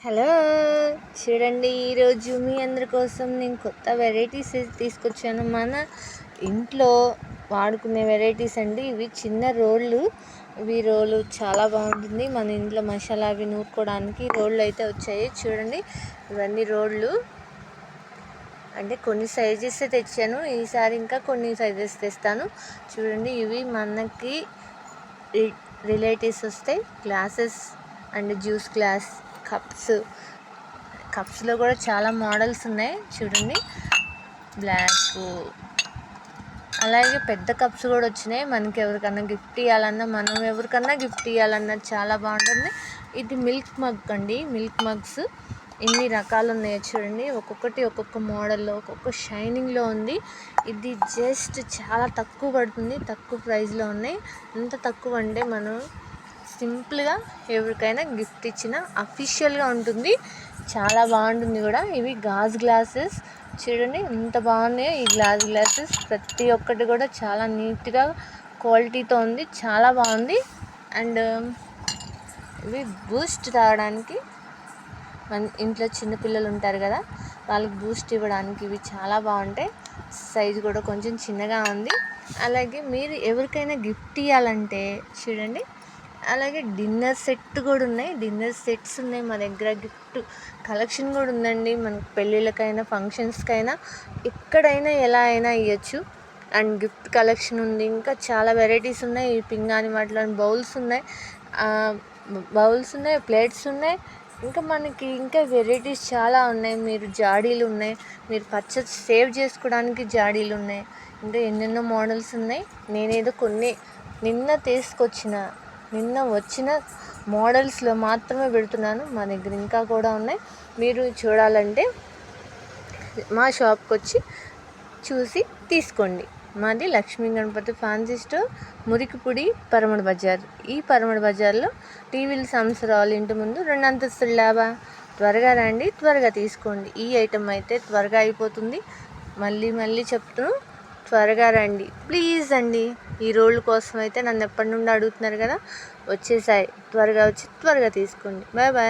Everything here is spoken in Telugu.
హలో చూడండి, ఈరోజు మీ అందరి కోసం నేను కొత్త వెరైటీస్ తీసుకొచ్చాను. మన ఇంట్లో వాడుకునే వెరైటీస్ అండి. ఇవి చిన్న రోళ్ళు. ఇవి రోలు చాలా బాగుంటుంది. మన ఇంట్లో మసాలా అవి నూరుకోవడానికి రోళ్ళు అయితే వచ్చాయి. చూడండి, ఇవన్నీ రోళ్ళు. అంటే కొన్ని సైజెస్ తెచ్చాను. ఈసారి ఇంకా కొన్ని సైజెస్ తెస్తాను. చూడండి, ఇవి మనకి రిలేటివ్స్ వస్తాయి. గ్లాసెస్ అండ్ జ్యూస్ గ్లాస్, కప్స్లో కూడా చాలా మోడల్స్ ఉన్నాయి. చూడండి, బ్లాక్, అలాగే పెద్ద కప్స్ కూడా వచ్చినాయి. మనకి ఎవరికన్నా గిఫ్ట్ ఇవ్వాలన్నా, మనం ఎవరికన్నా గిఫ్ట్ ఇవ్వాలన్నా చాలా బాగుంటుంది. ఇది మిల్క్ మగ్ అండి. మిల్క్ మగ్స్ ఎన్ని రకాలు ఉన్నాయో చూడండి. ఒక్కొక్కటి ఒక్కొక్క మోడల్లో, ఒక్కొక్క షైనింగ్లో ఉంది. ఇది జస్ట్ చాలా తక్కువ పడుతుంది, తక్కువ ప్రైస్లో ఉన్నాయి. ఎంత తక్కువ అంటే మనం సింపుల్గా ఎవరికైనా గిఫ్ట్ ఇచ్చిన అఫీషియల్గా ఉంటుంది. చాలా బాగుంటుంది కూడా. ఇవి గాజు గ్లాసెస్. చూడండి ఎంత బాగున్నాయో ఈ గ్లాసెస్. ప్రతి ఒక్కటి కూడా చాలా నీట్గా క్వాలిటీతో ఉంది. చాలా బాగుంది. అండ్ ఇవి బూస్ట్ తాగడానికి, మన ఇంట్లో చిన్నపిల్లలు ఉంటారు కదా, వాళ్ళకి బూస్ట్ ఇవ్వడానికి ఇవి చాలా బాగుంటాయి. సైజు కూడా కొంచెం చిన్నగా ఉంది. అలాగే మీరు ఎవరికైనా గిఫ్ట్ ఇవ్వాలంటే చూడండి, అలాగే డిన్నర్ సెట్ కూడా ఉన్నాయి. డిన్నర్ సెట్స్ ఉన్నాయి మా దగ్గర. గిఫ్ట్ కలెక్షన్ కూడా ఉందండి. మనకు పెళ్ళిళ్ళకైనా, ఫంక్షన్స్కైనా, ఎక్కడైనా ఎలా అయినా ఇవ్వచ్చు. అండ్ గిఫ్ట్ కలెక్షన్ ఉంది. ఇంకా చాలా వెరైటీస్ ఉన్నాయి. ఈ పింగాణి వాటిలో బౌల్స్ ఉన్నాయి, ప్లేట్స్ ఉన్నాయి. ఇంకా మనకి ఇంకా వెరైటీస్ చాలా ఉన్నాయి. మీరు జాడీలు ఉన్నాయి. మీరు పచ్చడి సేవ్ చేసుకోవడానికి జాడీలు ఉన్నాయి. ఇంకా ఎన్నెన్నో మోడల్స్ ఉన్నాయి. నేనేదో కొన్ని నిన్న వచ్చిన మోడల్స్లో మాత్రమే పెడుతున్నాను. మా దగ్గర ఇంకా కూడా ఉన్నాయి. మీరు చూడాలంటే మా షాప్కి వచ్చి చూసి తీసుకోండి. మాది లక్ష్మీ గణపతి ఫ్యాన్సీ స్టోర్, మురికిపూడి, పరమడ బజార్. ఈ పరమడ బజార్లో టీవీల సంవత్సరాలు ఇంటి ముందు 2 అంతస్తుల డాబా. త్వరగా రండి, త్వరగా తీసుకోండి. ఈ ఐటెం అయితే త్వరగా అయిపోతుంది. మళ్ళీ చెప్తున్నాను, త్వరగా రండి ప్లీజ్ అండి. ఈ రోళ్ళ కోసం అయితే నన్ను ఎప్పటి నుండి అడుగుతున్నారు కదా, వచ్చేసాయి. త్వరగా వచ్చి త్వరగా తీసుకోండి. Bye bye.